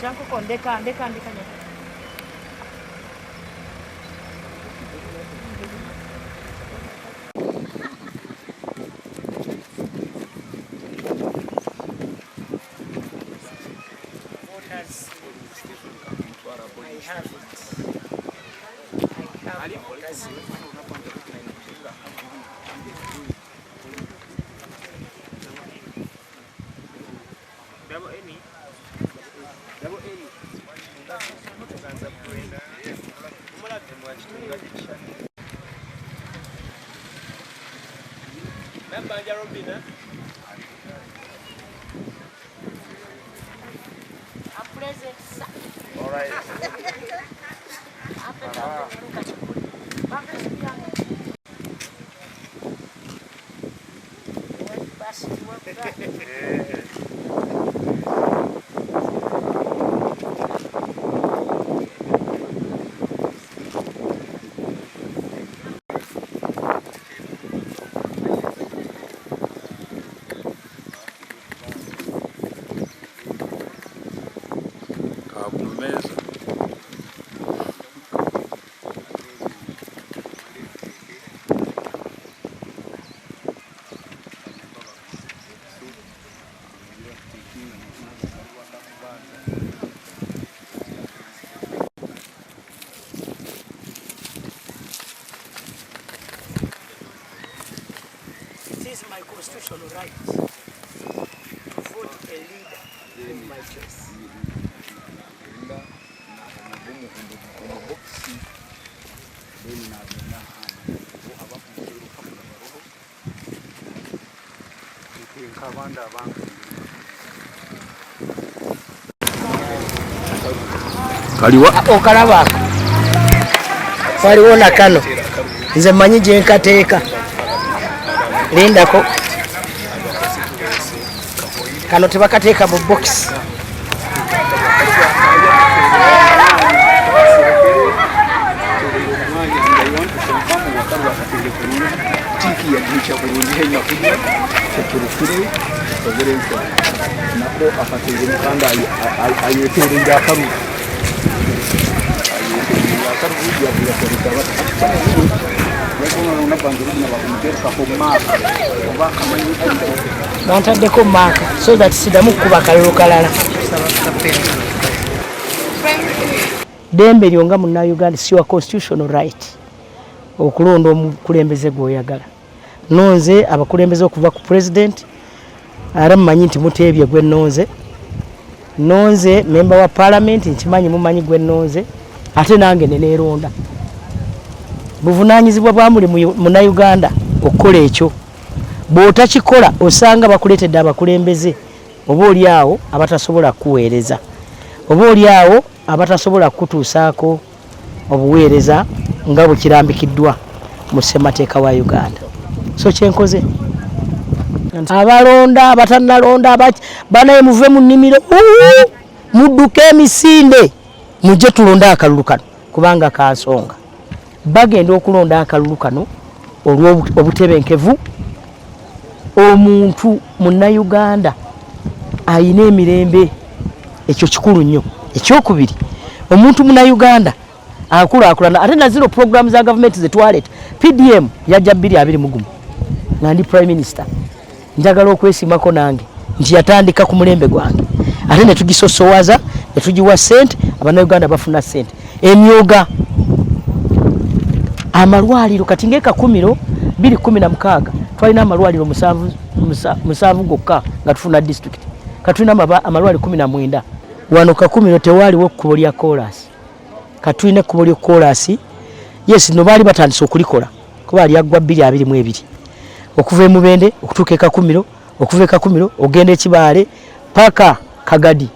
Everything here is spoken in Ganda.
Janko ndeka. All right. My constitutional right to vote a leader in my choice. Okalaba waliwo nakano nze manyi gye nkateeka lindako kano tebakateeka mu box bantaddeko maaka so that sidamu kuba kalulu kalala dembe lyonga mu Uganda siwa constitutional right okulonda omukulembeze gwoyagala nonze abakulembeze okuva ku president ara mmanyi nti muteebye gwe nonze member wa parliament nkimanyi mumanyi gwe nonze ate nange neneronda buvunanyizibwa bwamuli mu Uganda okukola ekyo bw'otakikola osanga bakuleetedde abakulembeze oba oli awo abatasobola kuweereza oba oli awo abatasobola kutuusaako obuweereza nga bwe kirambikiddwa mu ssemateeka wa Uganda. So kyenkoze abalonda abatanalonda banaye muve mu nnimiro mudduke emisinde mujje tulonda akalulu kano kubanga kansonga bagenda okulonda akalulu kano olw'obutebenkevu omuntu munna Uganda ayina emirembe ekyo kikulu nnyo. Ekyokubiri omuntu munna Uganda akulaakulana ate na zero programs za government zetwaleta PDM yajja 2021 nga ndi prime minister njagala okwesimako nange nti yatandika ku mulembe gwange ate ne tugisosowaza ne tugiwa sente abana Uganda bafuna sente emyoga amalwaliro kati ngeka 2016 twalina amalwaliro 7 gokka nga tufuna district katulina amalwaliro 19 wano ka 10 tewaliwo ekkubo lya kolas katulina ekkubo lya kolas yes no bali batandise okulikola kuba lyagwa 2022 okuva Mubende okutuuka ka 10 okuva ka 10 ogenda Ekibaale paka Kagadi